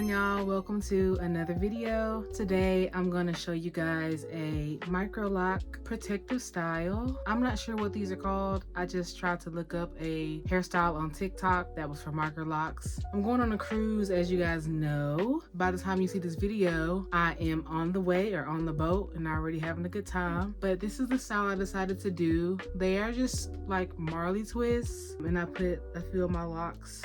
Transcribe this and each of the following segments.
on, y'all? Welcome to another video. Today I'm going to show you guys a Microloc protective style. I'm not sure what these are called. I just tried to look up a hairstyle on TikTok that was for Microlocs. I'm going on a cruise, as you guys know. By the time you see this video, I am on the way or on the boat and already having a good time. But this is the style I decided to do. They are just like Marley twists, and I put a few of my locks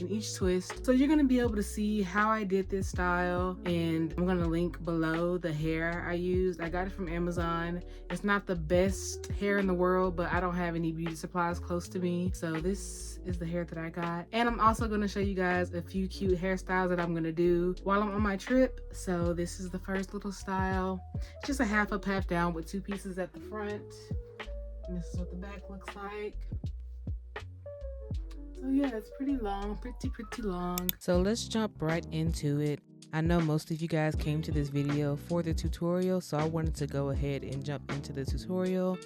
in each twist. So you're gonna be able to see how I did this style, and I'm gonna link below the hair I used. I got it from Amazon. It's not the best hair in the world, but I don't have any beauty supplies close to me. So this is the hair that I got. And I'm also gonna show you guys a few cute hairstyles that I'm gonna do while I'm on my trip. So this is the first little style. It's just a half up, half down with two pieces at the front. And this is what the back looks like. So yeah, it's pretty long, pretty long. So let's jump right into it. I know most of you guys came to this video for the tutorial, so I wanted to go ahead and jump into the tutorial.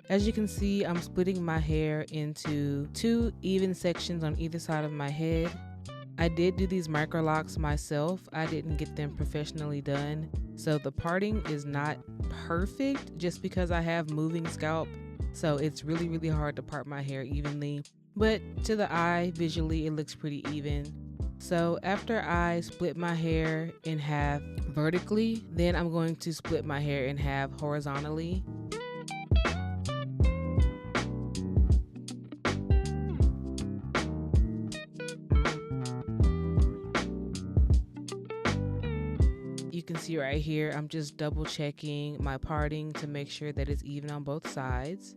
As you can see, I'm splitting my hair into two even sections on either side of my head. I did do these Microlocs myself. I didn't get them professionally done, so the parting is not perfect just because I have moving scalp. So it's really hard to part my hair evenly. But to the eye, visually, it looks pretty even. So after I split my hair in half vertically, then I'm going to split my hair in half horizontally. You can see right here, I'm just double checking my parting to make sure that it's even on both sides.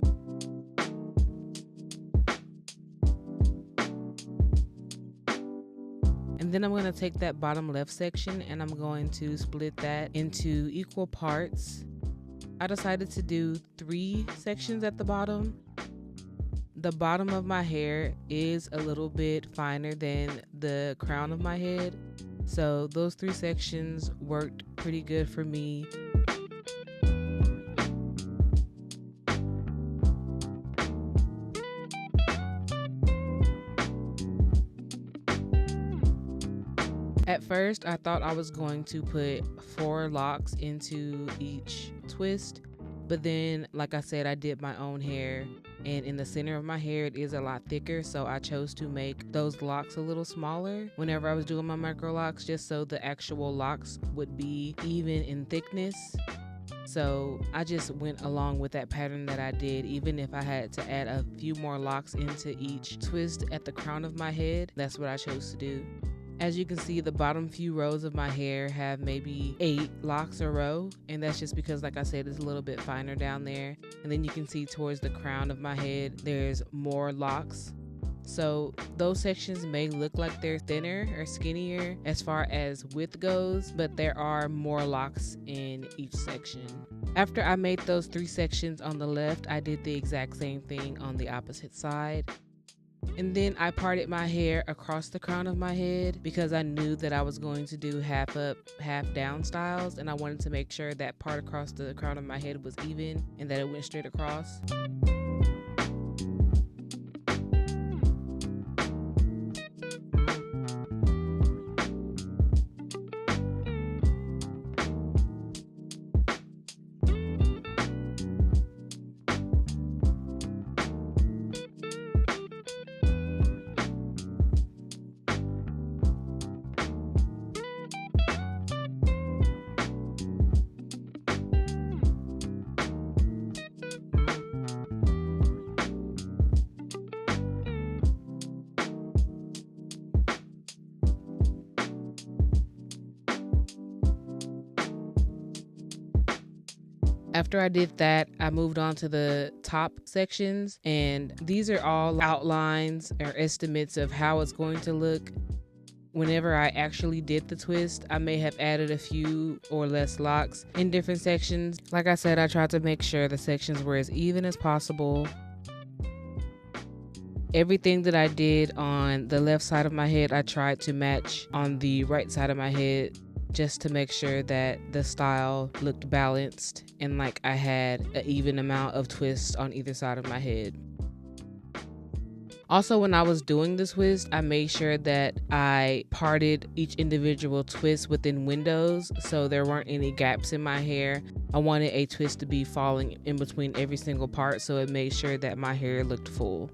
And then I'm going to take that bottom left section and I'm going to split that into equal parts. I decided to do 3 sections at the bottom. The bottom of my hair is a little bit finer than the crown of my head, so those 3 sections worked pretty good for me. At first, I thought I was going to put 4 locks into each twist, but then, like I said, I did my own hair, and in the center of my hair, it is a lot thicker, so I chose to make those locks a little smaller whenever I was doing my Microlocs, just so the actual locks would be even in thickness. So I just went along with that pattern that I did, even if I had to add a few more locks into each twist at the crown of my head. That's what I chose to do. As you can see, the bottom few rows of my hair have maybe 8 locks a row, and that's just because, like I said, it's a little bit finer down there. And then you can see towards the crown of my head, there's more locks. So those sections may look like they're thinner or skinnier as far as width goes, but there are more locks in each section. After I made those 3 sections on the left, I did the exact same thing on the opposite side. And then I parted my hair across the crown of my head because I knew that I was going to do half up, half down styles, and I wanted to make sure that part across the crown of my head was even and that it went straight across. After I did that, I moved on to the top sections, and these are all outlines or estimates of how it's going to look. Whenever I actually did the twist, I may have added a few or less locks in different sections. Like I said, I tried to make sure the sections were as even as possible. Everything that I did on the left side of my head, I tried to match on the right side of my head, just to make sure that the style looked balanced and like I had an even amount of twists on either side of my head. Also, when I was doing the twist, I made sure that I parted each individual twist within windows so there weren't any gaps in my hair. I wanted a twist to be falling in between every single part, so it made sure that my hair looked full.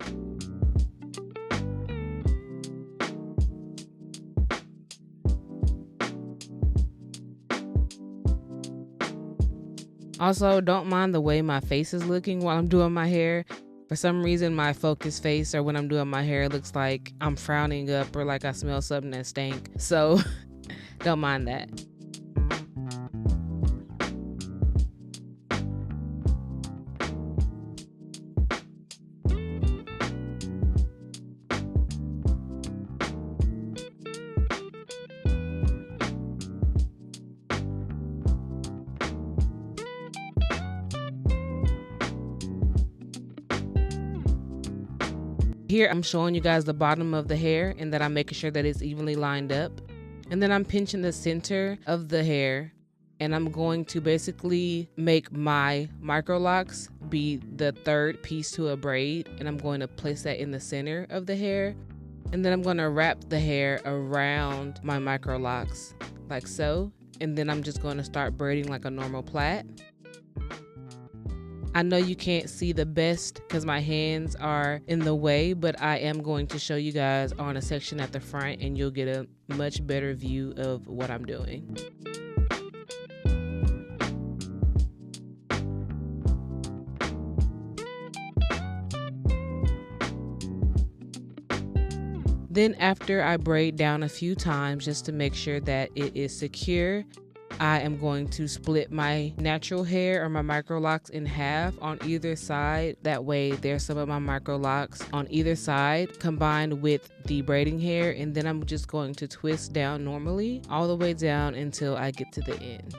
Also, don't mind the way my face is looking while I'm doing my hair. For some reason, my focus face or when I'm doing my hair looks like I'm frowning up or like I smell something that stank. So don't mind that. Here I'm showing you guys the bottom of the hair and that I'm making sure that it's evenly lined up. And then I'm pinching the center of the hair and I'm going to basically make my Microlocs be the third piece to a braid, and I'm going to place that in the center of the hair. And then I'm going to wrap the hair around my Microlocs like so. And then I'm just going to start braiding like a normal plait. I know you can't see the best because my hands are in the way, but I am going to show you guys on a section at the front and you'll get a much better view of what I'm doing. Then after I braid down a few times just to make sure that it is secure, I am going to split my natural hair or my Microlocs in half on either side. That way there's some of my Microlocs on either side combined with the braiding hair, and then I'm just going to twist down normally all the way down until I get to the end.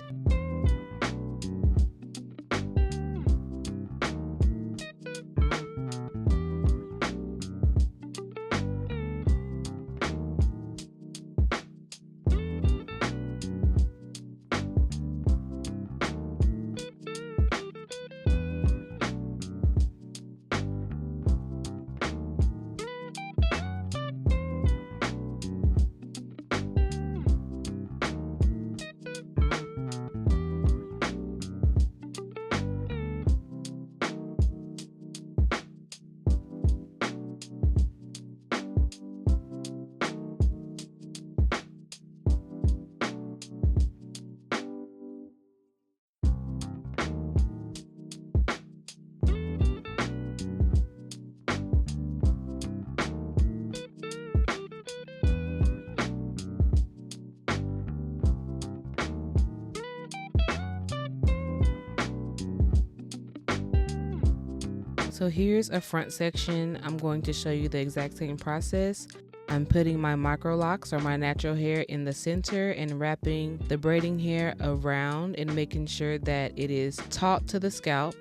So here's a front section. I'm going to show you the exact same process. I'm putting my Microlocs or my natural hair in the center and wrapping the braiding hair around and making sure that it is taut to the scalp.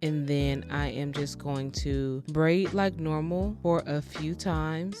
And then I am just going to braid like normal for a few times.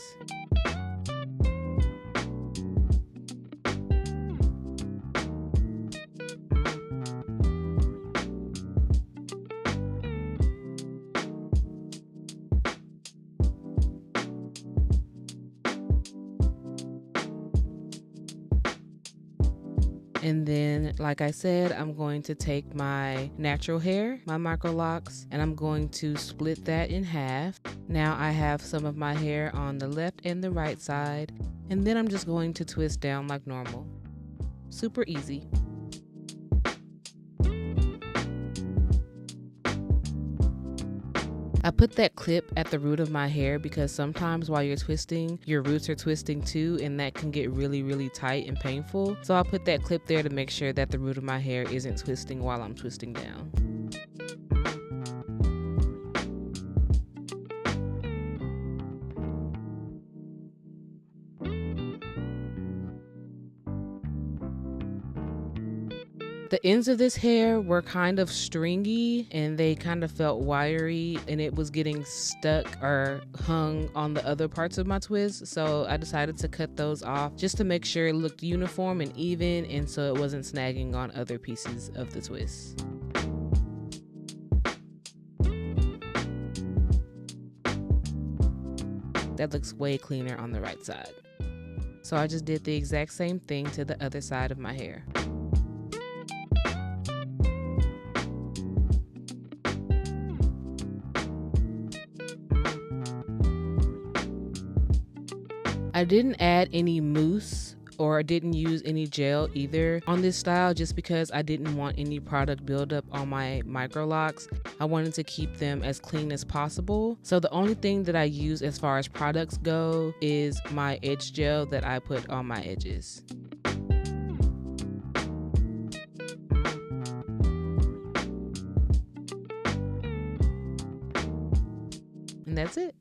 And then, like I said, I'm going to take my natural hair, my Microlocs, and I'm going to split that in half. Now I have some of my hair on the left and the right side, and then I'm just going to twist down like normal. Super easy. I put that clip at the root of my hair because sometimes while you're twisting, your roots are twisting too, and that can get really, really tight and painful. So I'll put that clip there to make sure that the root of my hair isn't twisting while I'm twisting down. The ends of this hair were kind of stringy and they kind of felt wiry, and it was getting stuck or hung on the other parts of my twist. So I decided to cut those off just to make sure it looked uniform and even, and so it wasn't snagging on other pieces of the twist. That looks way cleaner on the right side. So I just did the exact same thing to the other side of my hair. I didn't add any mousse or didn't use any gel either on this style, just because I didn't want any product buildup on my Microlocs. I wanted to keep them as clean as possible. So the only thing that I use as far as products go is my edge gel that I put on my edges. And that's it.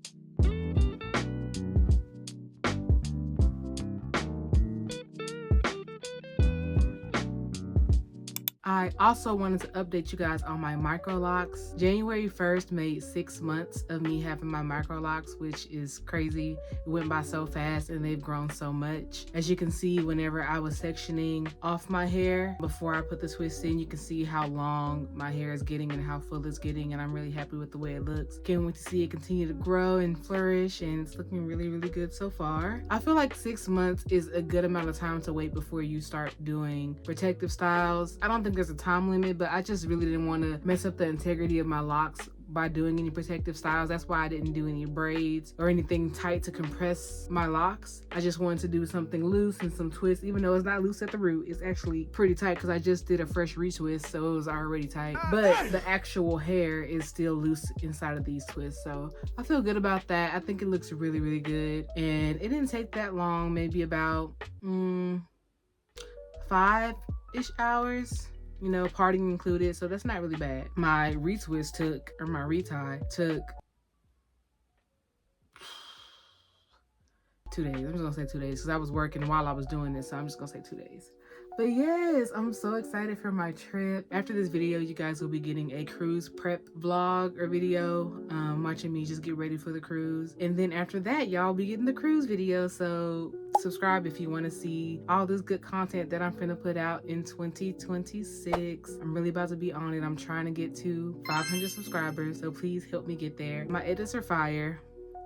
I also wanted to update you guys on my Microlocs. January 1st made 6 months of me having my Microlocs, which is crazy. It went by so fast and they've grown so much. As you can see, whenever I was sectioning off my hair before I put the twist in, you can see how long my hair is getting and how full it's getting, and I'm really happy with the way it looks. Can't wait to see it continue to grow and flourish, and it's looking really, really good so far. I feel like 6 months is a good amount of time to wait before you start doing protective styles. I don't think there's a time limit, but I just really didn't want to mess up the integrity of my locks by doing any protective styles. That's why I didn't do any braids or anything tight to compress my locks. I just wanted to do something loose and some twists, even though it's not loose at the root. It's actually pretty tight because I just did a fresh retwist, so it was already tight. But the actual hair is still loose inside of these twists, so I feel good about that. I think it looks really, really good, and it didn't take that long, maybe about 5-ish hours. You know, parting included, so that's not really bad. My retwist took, or my retie took 2 days. I'm just gonna say 2 days because I was working while I was doing this, so I'm just gonna say 2 days. But yes, I'm so excited for my trip. After this video, you guys will be getting a cruise prep vlog or video, watching me just get ready for the cruise. And then after that, y'all be getting the cruise video. So subscribe if you want to see all this good content that I'm finna put out in 2026. I'm really about to be on it. I'm trying to get to 500 subscribers, so please help me get there. My edits are fire.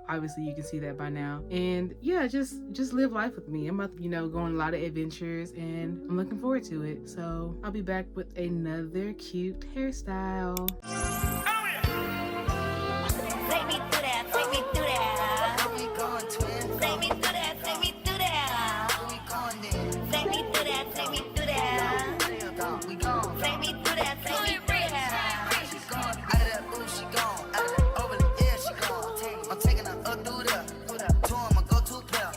Obviously you can see that by now. And yeah, just live life with me. I'm about to, go on a lot of adventures, and I'm looking forward to it. So I'll be back with another cute hairstyle. Take me through that, take me through that. Where we going, twin? Take me through that, take me through that. Where we going then? Take me through that, take me through that. We gone. Take me through that, take me through that. She gone. Out of that booth, she gone. Out of that over the air, she gone. I'm taking her up through there. Two of my go-to player.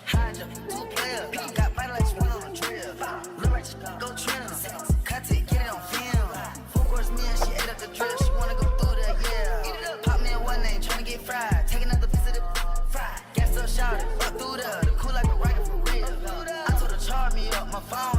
Hydra, 2 players. Got body like she went on a drill. Look like she go trim. Cut it, get it on film. 4 course meal, she ate up the drill. She wanna go through there, yeah. Pop me in one name, tryna get fried. Take another piece of the fried. Gas up, shout it, up through there. Cool like a rocket for real. I told her charge me up, my phone